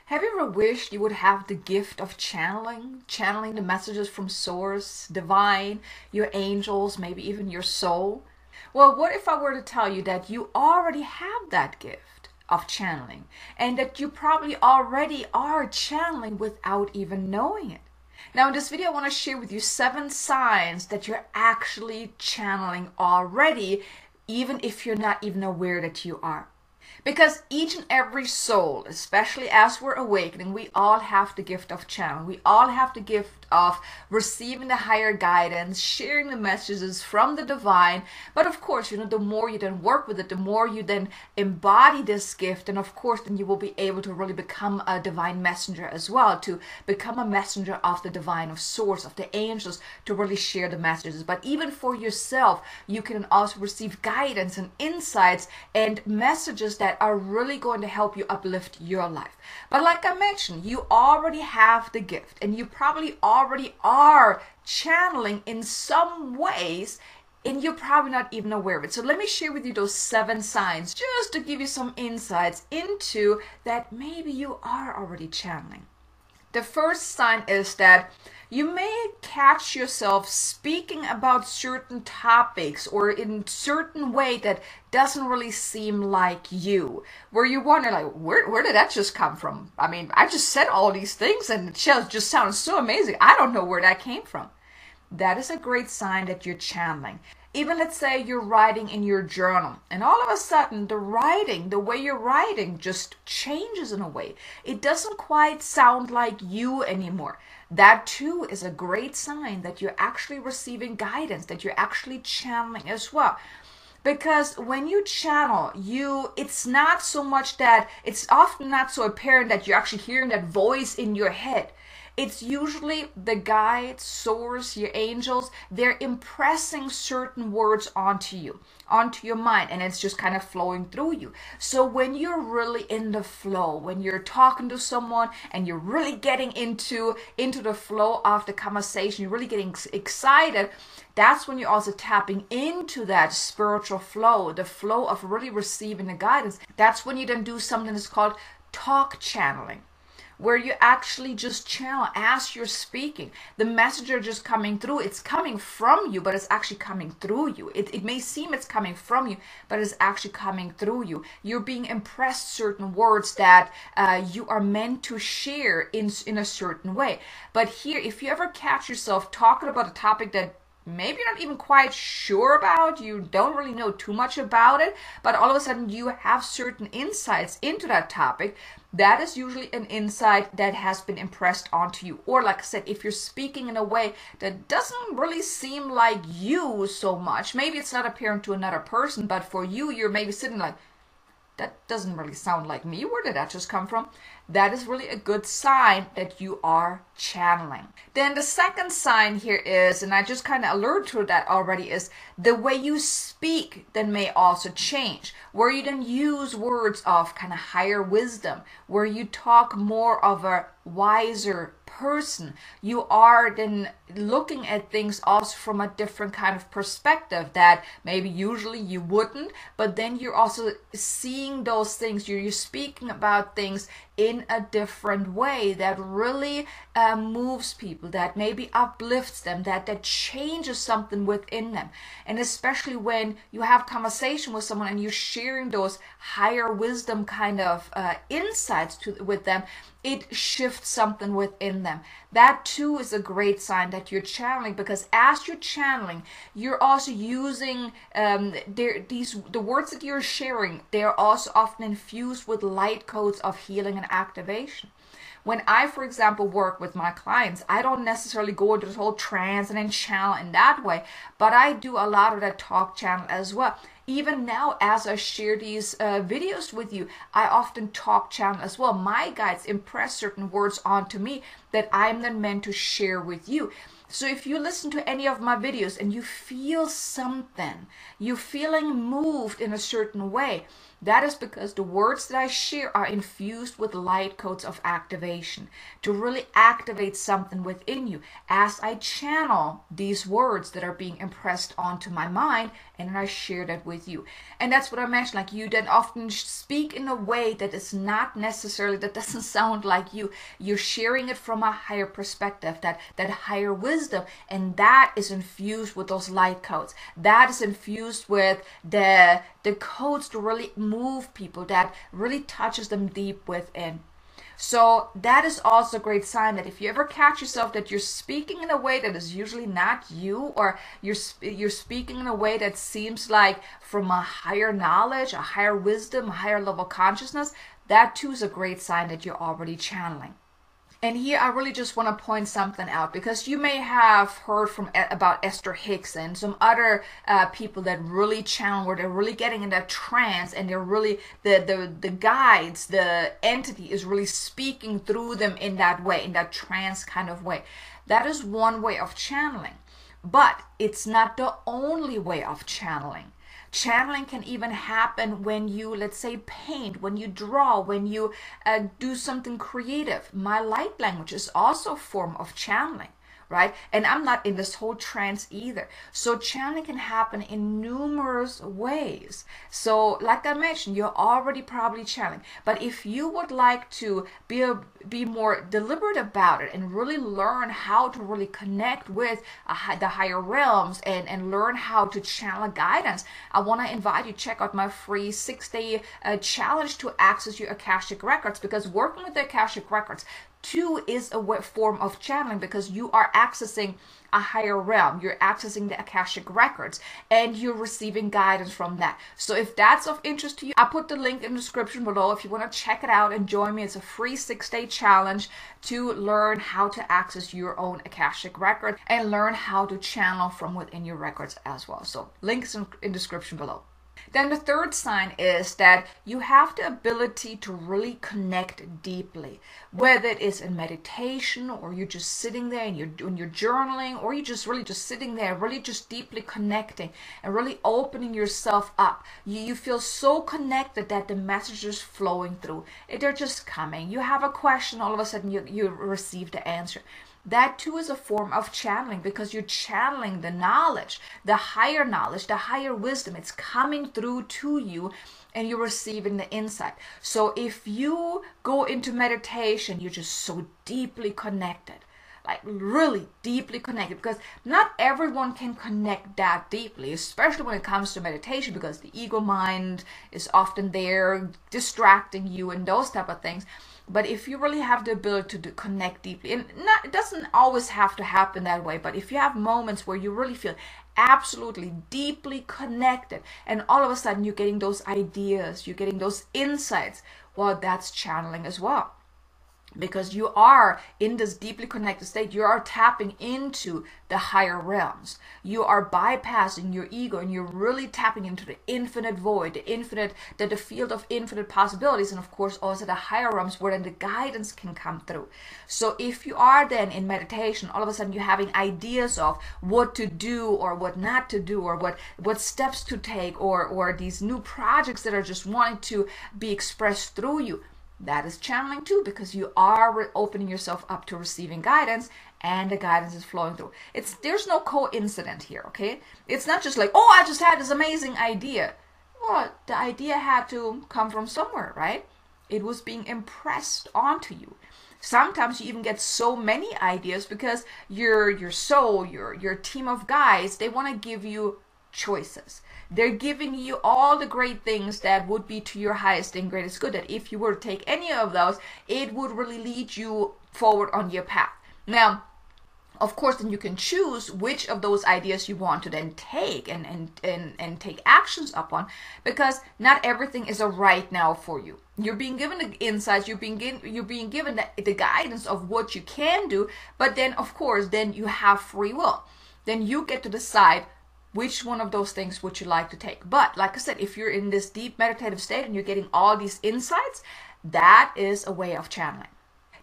Have you ever wished you would have the gift of channeling the messages from Source, Divine, your angels, maybe even your soul? Well, what if I were to tell you that you already have that gift of channeling and that you probably already are channeling without even knowing it? Now, in this video, I want to share with you 7 signs that you're actually channeling already, even if you're not even aware that you are. Because each and every soul, especially as we're awakening, we all have the gift of channeling. We all have the gift of receiving the higher guidance, sharing the messages from the divine. But of course, the more you then work with it, the more you then embody this gift. And of course, then you will be able to really become a divine messenger as well, to become a messenger of the divine, of Source, of the angels, to really share the messages. But even for yourself, you can also receive guidance and insights and messages that are really going to help you uplift your life. But like I mentioned, you already have the gift and you probably already are channeling in some ways, and you're probably not even aware of it. So let me share with you those 7 signs just to give you some insights into that maybe you are already channeling. The first sign is that you may catch yourself speaking about certain topics or in certain way that doesn't really seem like you, where you wonder, like, where did that just come from? I mean, I just said all these things and it just sounds so amazing. I don't know where that came from. That is a great sign that you're channeling. Even let's say you're writing in your journal and all of a sudden the writing, the way you're writing just changes in a way. It doesn't quite sound like you anymore. That too is a great sign that you're actually receiving guidance, that you're actually channeling as well. Because when you channel, it's not so much that, it's often not so apparent that you're actually hearing that voice in your head. It's usually the guide, Source, your angels, they're impressing certain words onto you, onto your mind, and it's just kind of flowing through you. So when you're really in the flow, when you're talking to someone and you're really getting into the flow of the conversation, you're really getting excited, that's when you're also tapping into that spiritual flow, the flow of really receiving the guidance. That's when you then do something that's called talk channeling, where you actually just channel as you're speaking. The messenger just coming through. It's coming from you, but it's actually coming through you. It may seem it's coming from you, but it's actually coming through you. You're being impressed certain words that you are meant to share in a certain way. But here, if you ever catch yourself talking about a topic that maybe you're not even quite sure about, you don't really know too much about it, but all of a sudden you have certain insights into that topic, that is usually an insight that has been impressed onto you. Or like I said, if you're speaking in a way that doesn't really seem like you so much, maybe it's not apparent to another person, but for you, you're maybe sitting like, that doesn't really sound like me. Where did that just come from? That is really a good sign that you are channeling. Then the second sign here is, and I just kind of alluded to that already, is the way you speak then may also change, where you then use words of kind of higher wisdom, where you talk more of a wiser person. You are then looking at things also from a different kind of perspective that maybe usually you wouldn't, but then you're also seeing those things, you're speaking about things in a different way that really moves people, that maybe uplifts them, that changes something within them. And especially when you have conversation with someone and you're sharing those higher wisdom kind of insights with them, it shifts something within them. That too is a great sign that you're channeling, because as you're channeling, you're also using the words that you're sharing, they're also often infused with light codes of healing and activation. When I, for example, work with my clients, I don't necessarily go into this whole trance and then channel in that way, but I do a lot of that talk channel as well. Even now, as I share these videos with you, I often talk channel as well. My guides impress certain words onto me that I'm then meant to share with you. So if you listen to any of my videos and you feel something, you're feeling moved in a certain way, that is because the words that I share are infused with light codes of activation to really activate something within you as I channel these words that are being impressed onto my mind, and then I share that with you. And that's what I mentioned, like you then often speak in a way that is not necessarily, that doesn't sound like you. You're sharing it from a higher perspective, that higher wisdom, and that is infused with those light codes. That is infused with the codes to really move people, that really touches them deep within. So that is also a great sign that if you ever catch yourself that you're speaking in a way that is usually not you, or you're speaking in a way that seems like from a higher knowledge, a higher wisdom, a higher level of consciousness, that too is a great sign that you're already channeling. And here I really just want to point something out, because you may have heard about Esther Hicks and some other people that really channel, where they're really getting in that trance, and they're really, the guides, the entity is really speaking through them in that way, in that trance kind of way. That is one way of channeling, but it's not the only way of channeling. Channeling can even happen when you, let's say, paint, when you draw, when you do something creative. My light language is also a form of channeling, right? And I'm not in this whole trance either. So channeling can happen in numerous ways. So like I mentioned, you're already probably channeling. But if you would like to be more deliberate about it and really learn how to really connect with the higher realms and learn how to channel guidance, I want to invite you to check out my free 6-day challenge to access your Akashic Records, because working with the Akashic Records too is a form of channeling, because you are accessing a higher realm. You're accessing the Akashic Records and you're receiving guidance from that. So if that's of interest to you, I put the link in the description below if you want to check it out and join me. It's a free 6-day challenge to learn how to access your own Akashic Record and learn how to channel from within your records as well. So links in description below. Then the third sign is that you have the ability to really connect deeply, whether it is in meditation, or you're just sitting there and you're doing your journaling, or you're just really just sitting there, really just deeply connecting and really opening yourself up. You feel so connected that the messages flowing through, they're just coming. You have a question, all of a sudden you receive the answer. That too is a form of channeling, because you're channeling the knowledge, the higher wisdom. It's coming through to you and you're receiving the insight. So if you go into meditation, you're just so deeply connected, like really deeply connected, because not everyone can connect that deeply, especially when it comes to meditation, because the ego mind is often there distracting you and those type of things. But if you really have the ability to connect deeply, and it doesn't always have to happen that way, but if you have moments where you really feel absolutely deeply connected, and all of a sudden you're getting those ideas, you're getting those insights, well, that's channeling as well. Because you are in this deeply connected state, you are tapping into the higher realms. You are bypassing your ego and you're really tapping into the infinite void, the field of infinite possibilities, and of course also the higher realms where then the guidance can come through. So if you are then in meditation, all of a sudden you're having ideas of what to do or what not to do, or what steps to take, or these new projects that are just wanting to be expressed through you. That is channeling too, because you are opening yourself up to receiving guidance, and the guidance is flowing through. There's no coincidence here, okay? It's not just like, oh, I just had this amazing idea. Well, the idea had to come from somewhere, right? It was being impressed onto you. Sometimes you even get so many ideas because your soul, your team of guides, they want to give you choices. They're giving you all the great things that would be to your highest and greatest good, that if you were to take any of those, it would really lead you forward on your path. Now, of course, then you can choose which of those ideas you want to then take and take actions upon, because not everything is a right now for you. You're being given the insights, you're being given the guidance of what you can do, but then, of course, then you have free will. Then you get to decide which one of those things would you like to take. But like I said, if you're in this deep meditative state and you're getting all these insights, that is a way of channeling.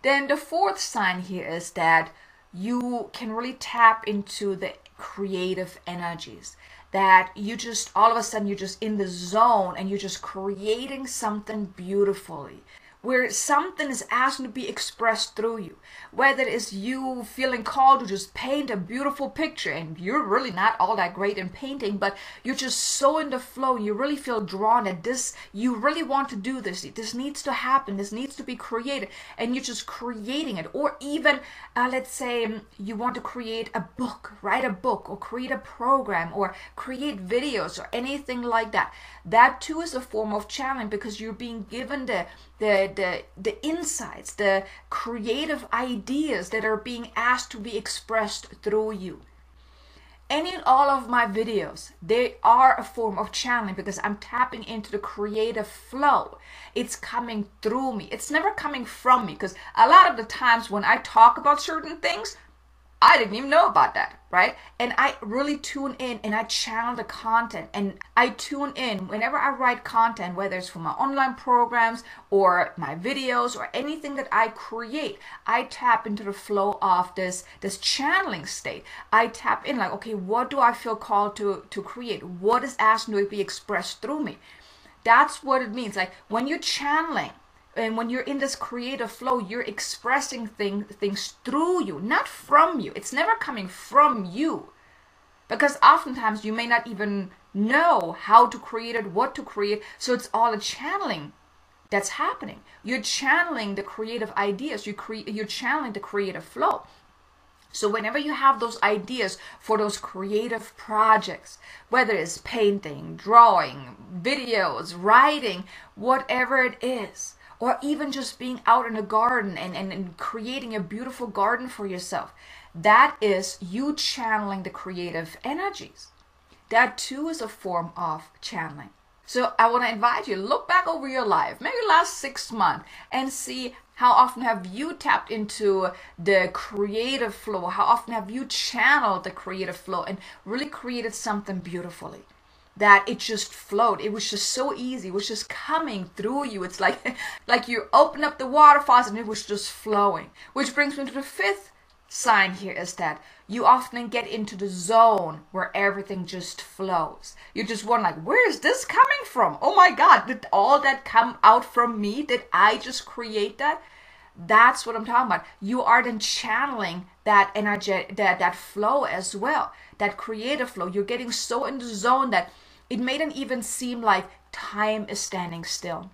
Then the fourth sign here is that you can really tap into the creative energies. That you just, all of a sudden, you're just in the zone and you're just creating something beautifully. where something is asking to be expressed through you. Whether it is you feeling called to just paint a beautiful picture, and you're really not all that great in painting, but you're just so in the flow, you really feel drawn that this, you really want to do this. This needs to happen. This needs to be created, and you're just creating it. Or even, let's say you want to create a book, write a book, or create a program, or create videos, or anything like that. That too is a form of challenge, because you're being given the insights, the creative ideas that are being asked to be expressed through you. Any and all of my videos, they are a form of channeling, because I'm tapping into the creative flow. It's coming through me. It's never coming from me, because a lot of the times when I talk about certain things, I didn't even know about that, right? And I really tune in and I channel the content, and I tune in whenever I write content, whether it's for my online programs or my videos or anything that I create. I tap into the flow of this channeling state. I tap in like, okay, what do I feel called to create? What is asking to be expressed through me? That's what it means. Like when you're channeling, and when you're in this creative flow, you're expressing things through you, not from you. It's never coming from you. Because oftentimes you may not even know how to create it, what to create. So it's all a channeling that's happening. You're channeling the creative ideas. You're channeling the creative flow. So whenever you have those ideas for those creative projects, whether it's painting, drawing, videos, writing, whatever it is, or even just being out in a garden and creating a beautiful garden for yourself, that is you channeling the creative energies. That too is a form of channeling. So I want to invite you, look back over your life, maybe last 6 months, and see how often have you tapped into the creative flow? How often have you channeled the creative flow and really created something beautifully? That it just flowed. It was just so easy. It was just coming through you. It's like you open up the water faucet and it was just flowing. Which brings me to the 5th sign here, is that you often get into the zone where everything just flows. You just wonder, like, where is this coming from? Oh my God, did all that come out from me? Did I just create that? That's what I'm talking about. You are then channeling that energy, that flow as well, that creative flow. You're getting so in the zone that it mightn't even seem like time is standing still.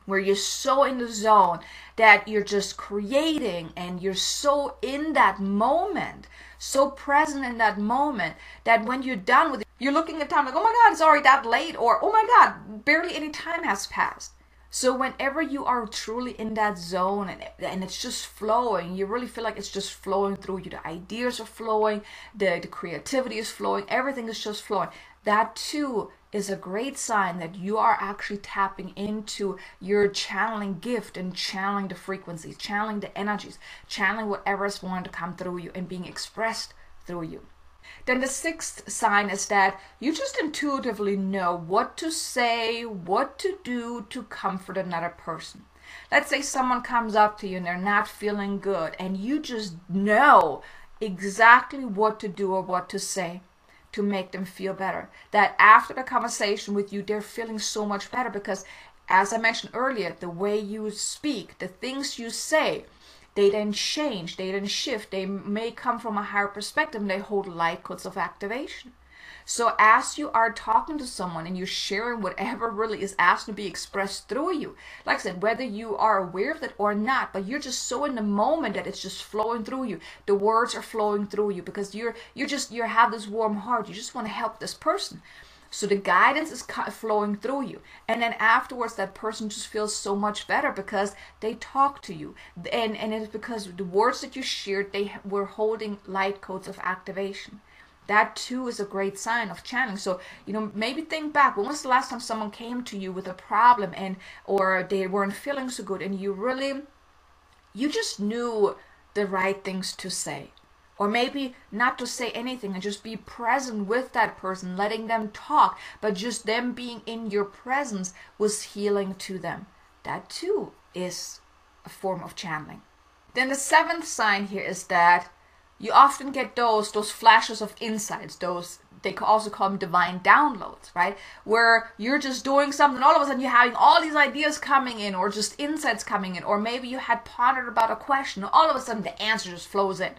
Where you're so in the zone that you're just creating, and you're so in that moment, so present in that moment, that when you're done with it, you're looking at time like, oh my God, it's already that late, or oh my God, barely any time has passed. So whenever you are truly in that zone and it's just flowing, you really feel like it's just flowing through you. The ideas are flowing, the creativity is flowing, everything is just flowing. That too is a great sign that you are actually tapping into your channeling gift and channeling the frequencies, channeling the energies, channeling whatever is wanting to come through you and being expressed through you. Then the 6th sign is that you just intuitively know what to say, what to do to comfort another person. Let's say someone comes up to you and they're not feeling good, and you just know exactly what to do or what to say to make them feel better. That after the conversation with you, they're feeling so much better, because as I mentioned earlier, the way you speak, the things you say, they then change, they then shift, they may come from a higher perspective, and they hold light codes of activation. So as you are talking to someone and you're sharing whatever really is asked to be expressed through you, like I said, whether you are aware of it or not, but you're just so in the moment that it's just flowing through you. The words are flowing through you because you have this warm heart. You just want to help this person. So the guidance is flowing through you. And then afterwards, that person just feels so much better because they talk to you. And it's because the words that you shared, they were holding light codes of activation. That too is a great sign of channeling. So, maybe think back. When was the last time someone came to you with a problem or they weren't feeling so good, and you just knew the right things to say? Or maybe not to say anything and just be present with that person, letting them talk, but just them being in your presence was healing to them. That too is a form of channeling. Then the 7th sign here is that you often get those flashes of insights, they also call them divine downloads, right? Where you're just doing something, all of a sudden you're having all these ideas coming in, or just insights coming in, or maybe you had pondered about a question, and all of a sudden the answer just flows in.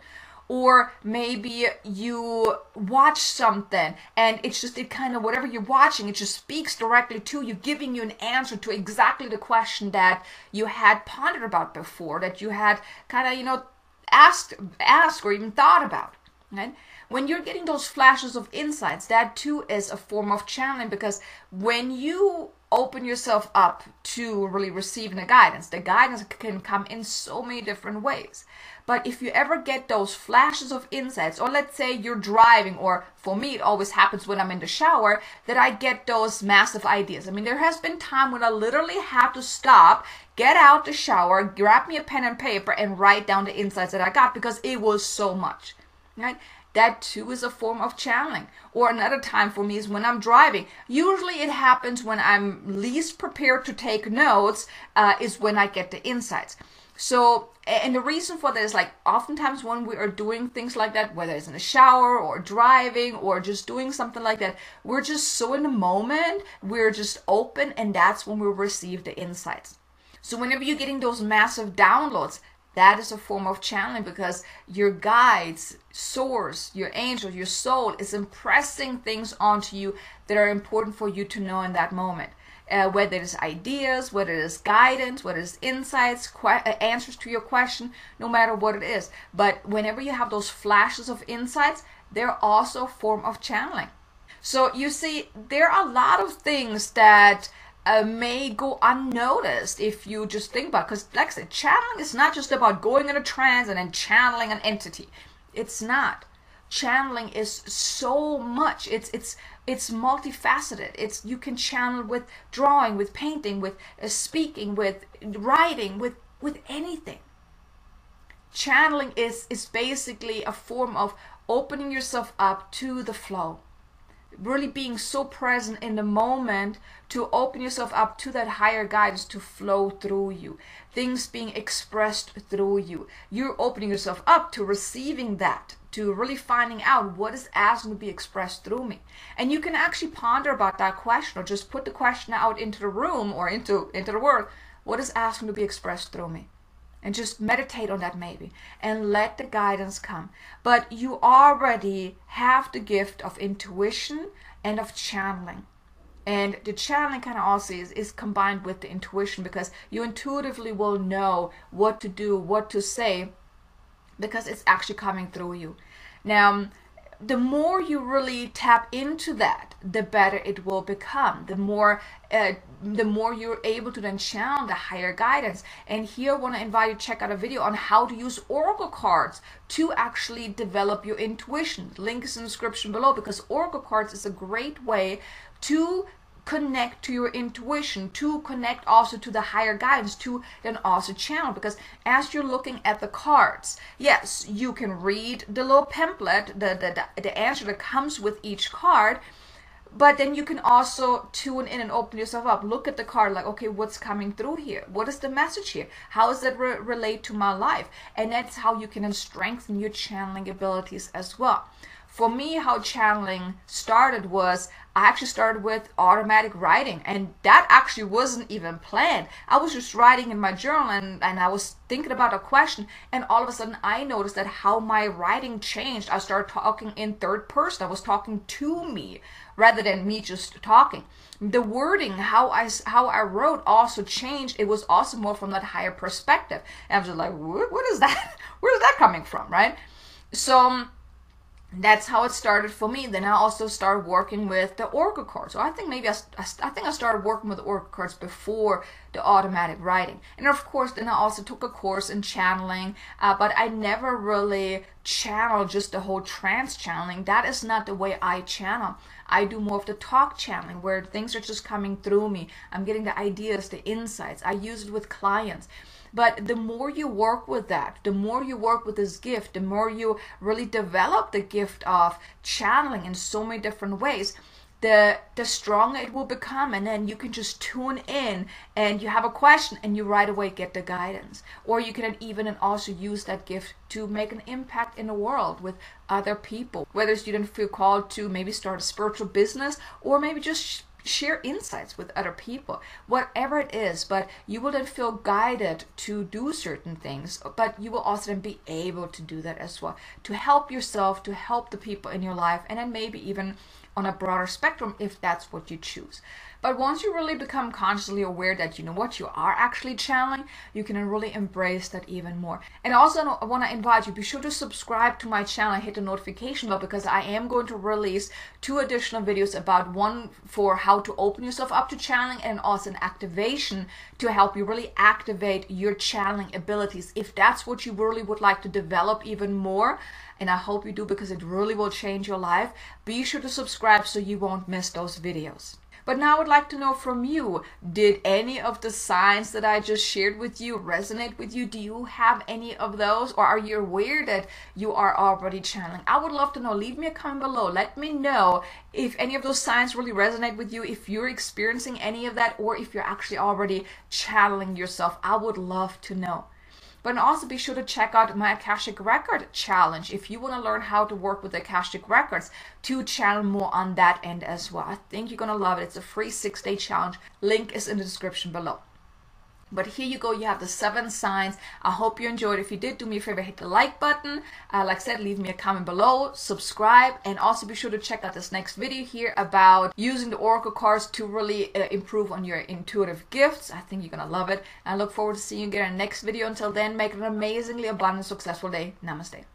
Or maybe you watch something and it kind of, whatever you're watching, it just speaks directly to you, giving you an answer to exactly the question that you had pondered about before, that you had kind of, asked or even thought about, right? When you're getting those flashes of insights, that too is a form of channeling, because when you open yourself up to really receiving the guidance can come in so many different ways. But if you ever get those flashes of insights, or let's say you're driving, or for me, it always happens when I'm in the shower, that I get those massive ideas. I mean, there has been time when I literally have to stop, get out the shower, grab me a pen and paper, and write down the insights that I got, because it was so much, right? That too is a form of channeling. Or another time for me is when I'm driving. Usually it happens when I'm least prepared to take notes, is when I get the insights. So, and the reason for that is, like, oftentimes when we are doing things like that, whether it's in the shower or driving or just doing something like that, we're just so in the moment, we're just open, and that's when we receive the insights. So whenever you're getting those massive downloads, that is a form of channeling, because your guides, source, your angel, your soul is impressing things onto you that are important for you to know in that moment. Whether it is ideas, whether it is guidance, whether it is insights, answers to your question, no matter what it is. But whenever you have those flashes of insights, they're also a form of channeling. So you see, there are a lot of things that may go unnoticed if you just think about it. Because like I said, channeling is not just about going in a trance and then channeling an entity. It's not. Channeling is so much. It's multifaceted. You can channel with drawing, with painting, with speaking, with writing, with anything. Channeling is basically a form of opening yourself up to the flow. Really being so present in the moment to open yourself up to that higher guidance to flow through you. Things being expressed through you. You're opening yourself up to receiving that, to really finding out what is asking to be expressed through me. And you can actually ponder about that question, or just put the question out into the room or into the world. What is asking to be expressed through me? And just meditate on that maybe, and let the guidance come. But you already have the gift of intuition and of channeling. And the channeling kind of also is combined with the intuition, because you intuitively will know what to do, what to say, because it's actually coming through you. Now, the more you really tap into that, the better it will become. The more you're able to then channel the higher guidance. And here I want to invite you to check out a video on how to use oracle cards to actually develop your intuition. Link is in the description below, because oracle cards is a great way to connect to your intuition, to connect also to the higher guidance, to then also channel. Because as you're looking at the cards, yes, you can read the little pamphlet, the answer that comes with each card, but then you can also tune in and open yourself up. Look at the card like, okay, what's coming through here? What is the message here? How does that relate to my life? And that's how you can then strengthen your channeling abilities as well. For me, how channeling started was, I actually started with automatic writing, and that actually wasn't even planned. I was just writing in my journal, and I was thinking about a question, and all of a sudden I noticed that how my writing changed. I started talking in third person. I was talking to me rather than me just talking. The wording, how I wrote also changed. It was also more from that higher perspective. And I was just like, what is that? Where is that coming from, right? So that's how it started for me. Then I also started working with the oracle cards. So I think maybe I started working with the oracle cards before the automatic writing. And of course, then I also took a course in channeling, but I never really channeled just the whole trance channeling. That is not the way I channel. I do more of the talk channeling, where things are just coming through me. I'm getting the ideas, the insights. I use it with clients. But the more you work with that, the more you work with this gift, the more you really develop the gift of channeling in so many different ways, the stronger it will become. And then you can just tune in and you have a question and you right away get the guidance. Or you can even also use that gift to make an impact in the world with other people. Whether you didn't feel called to maybe start a spiritual business or maybe just share insights with other people, whatever it is, but you will then feel guided to do certain things, but you will also then be able to do that as well, to help yourself, to help the people in your life, and then maybe even on a broader spectrum if that's what you choose. But once you really become consciously aware that you know what you are actually channeling, you can really embrace that even more. And also I want to invite you, be sure to subscribe to my channel and hit the notification bell, because I am going to release 2 additional videos about, one for how to open yourself up to channeling, and also an activation to help you really activate your channeling abilities if that's what you really would like to develop even more. And I hope you do, because it really will change your life. Be sure to subscribe so you won't miss those videos. But now I would like to know from you, did any of the signs that I just shared with you resonate with you? Do you have any of those? Or are you aware that you are already channeling? I would love to know. Leave me a comment below. Let me know if any of those signs really resonate with you, if you're experiencing any of that, or if you're actually already channeling yourself. I would love to know. But also be sure to check out my Akashic Record Challenge if you want to learn how to work with the Akashic Records to channel more on that end as well. I think you're going to love it. It's a free 6-day challenge. Link is in the description below. But here you go, you have the 7 signs. I hope you enjoyed. If you did, do me a favor, hit the like button. Like I said, leave me a comment below, subscribe, and also be sure to check out this next video here about using the Oracle cards to really improve on your intuitive gifts. I think you're going to love it. I look forward to seeing you again in the next video. Until then, make it an amazingly abundant, successful day. Namaste.